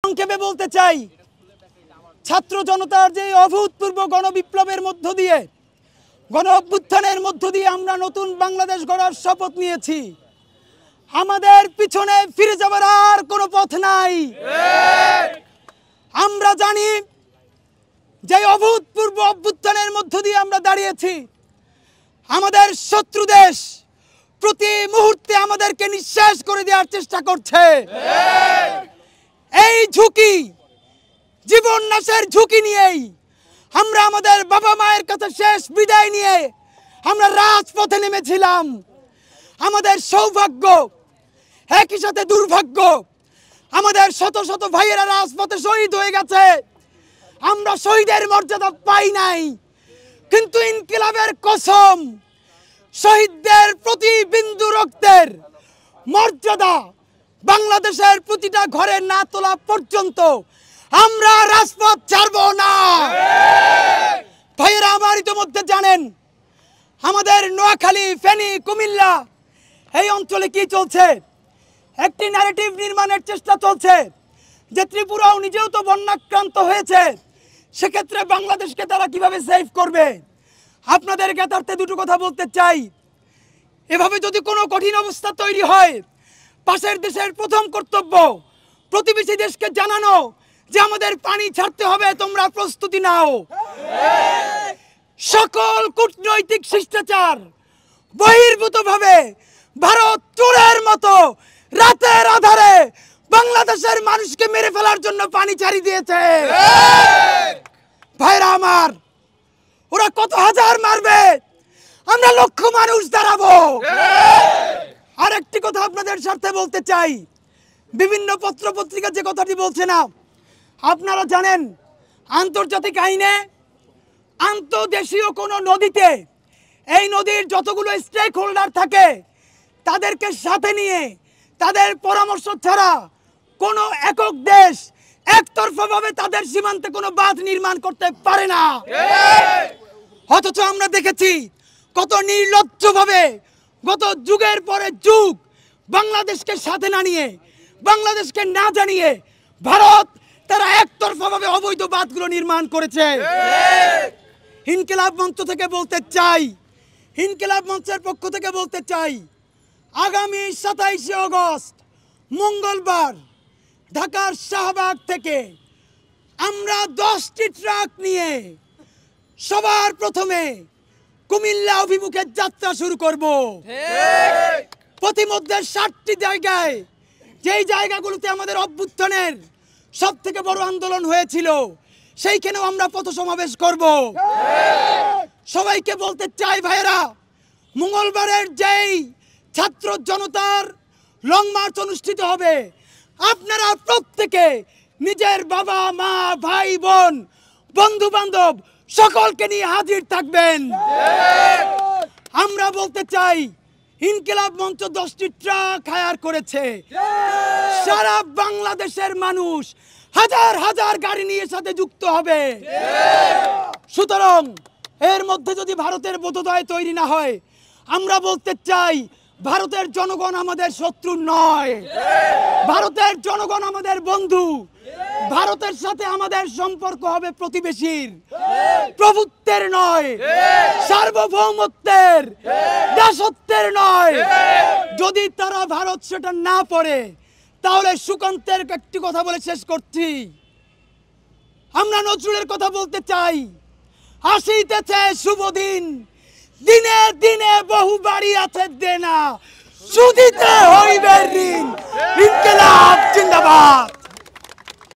সংক্ষেপে বলতে চাই, ছাত্র জনতার যে অভূতপূর্ব গণবিপ্লবের মধ্য দিয়ে, গণ অভ্যুত্থানের মধ্য দিয়ে আমরা নতুন বাংলাদেশ গড়ার শপথ নিয়েছি। আমাদের পিছনে ফিরে যাবার আর কোনো পথ নাই। আমরা জানি যে অভূতপূর্ব অভ্যুত্থানের মধ্য দিয়ে আমরা দাঁড়িয়েছি, আমাদের শত্রু দেশ প্রতি মুহূর্তে আমাদেরকে নিঃশেষ করে দেওয়ার চেষ্টা করছে। এই ঝুঁকি, জীবন নাশের ঝুঁকি নিয়েই আমরা আমাদের বাবা মায়ের কাছে শেষ বিদায় নিয়ে আমরা রাজপথে নেমেছিলাম। আমাদের সৌভাগ্য, একই সাথে দুর্ভাগ্য, আমাদের শত শত ভাইয়েরা রাজপথে শহীদ হয়ে গেছে। আমরা শহীদের মর্যাদা পাই নাই, কিন্তু ইনকিলাবের কসম, শহীদদের প্রতি বিন্দু রক্তের মর্যাদা বাংলাদেশের প্রতিটা ঘরে না তোলা পর্যন্ত আমরা রাজপথ ছাড়ব না। ভাইয়েরা আমার ইতিমধ্যে জানেন আমাদের নোয়াখালী, ফেনী, কুমিল্লা এই অঞ্চলে কি চলছে। একটি ন্যারেটিভ নির্মাণের চেষ্টা চলছে যে ত্রিপুরাও নিজেও তো বন্যাক্রান্ত হয়েছে, সেক্ষেত্রে বাংলাদেশকে তারা কিভাবে সেভ করবে। আপনাদের জ্ঞাতার্থে দুটো কথা বলতে চাই। এভাবে যদি কোনো কঠিন অবস্থা তৈরি হয়, পাশের দেশের প্রথম কর্তব্য প্রতিবেশী দেশকে জানানো যে আমাদের পানি ছাড়তে হবে, তোমরা প্রস্তুতি নাও। সকল কূটনৈতিক শিষ্টাচার বহির্ভূতভাবে ভারত চোরের মতো রাতের আধারে বাংলাদেশের মানুষকে মেরে ফেলার জন্য পানি ছাড়ি দিয়েছে। ভাইরা আমার, ওরা কত হাজার মারবে, আমরা লক্ষ মানুষ দাঁড়াবো। আরেকটি কথা আপনাদের স্বার্থে বলতে চাই, বিভিন্ন পত্র পত্রিকা যে কথাটি বলছে না, আপনারা জানেন আন্তর্জাতিক আইনে আন্তর্দেশীয় কোনো নদীতে এই নদীর যতগুলো স্টেক হোল্ডার থাকে তাদেরকে সাথে নিয়ে তাদের পরামর্শ ছাড়া কোনো একক দেশ একতরফাভাবে তাদের সীমান্তে কোনো বাঁধ নির্মাণ করতে পারে না। অথচ আমরা দেখেছি কত নির্লজ্জভাবে গত যুগের পরে যুগ বাংলাদেশকে সাথে না নিয়ে, বাংলাদেশকে না জানিয়ে ভারত তারা একতরফাভাবে অবৈধ বাঁধগুলো নির্মাণ করেছে। ইনকিলাব মঞ্চ থেকে বলতে চাই, ইনকিলাব মঞ্চের পক্ষ থেকে বলতে চাই, আগামী 27শে আগস্ট মঙ্গলবার ঢাকার শাহবাগ থেকে আমরা 10টি ট্রাক নিয়ে সবার প্রথমে কুমিল্লা অভিমুখে যাত্রা শুরু করব। প্রতিমধ্যে 7টি জায়গায়, যেই জায়গাগুলোতে আমাদের অভ্যুত্থানের সব থেকে বড় আন্দোলন হয়েছিল, সেইখানেও আমরা পথ সমাবেশ করব। সবাইকে বলতে চাই ভাইয়েরা, মঙ্গলবারের যেই ছাত্র জনতার লং মার্চ অনুষ্ঠিত হবে, আপনারা প্রত্যেকে নিজের বাবা মা, ভাই বোন, বন্ধু বান্ধব সকলকে নিয়ে হাজির থাকবেন। আমরা বলতে চাই, ইনকিলাব মঞ্চ 10টি ট্রাক হায়ার করেছে। সারা বাংলাদেশের মানুষ হাজার হাজার গাড়ি নিয়ে সাথে যুক্ত হবে। সুতরাং এর মধ্যে যদি ভারতের বোধোদয় তৈরি না হয়, আমরা বলতে চাই ভারতের জনগণ আমাদের শত্রু নয়, ভারতের জনগণ আমাদের বন্ধু। ভারতের সাথে আমাদের সম্পর্ক হবে প্রতিবেশীর, প্রভুত্বের নয়, সার্বভৌমত্বের, দাসত্বের নয়। যদি তারা ভারত সেটা না পড়ে, তাহলে সুকান্তের একটি কথা বলে শেষ করছি। আমরা নজরুলের কথা বলতে চাই, আসিতেছে শুভ দিন, দিনে দিনে বহু বাড়ি আছে দেনা, সুদিতে হই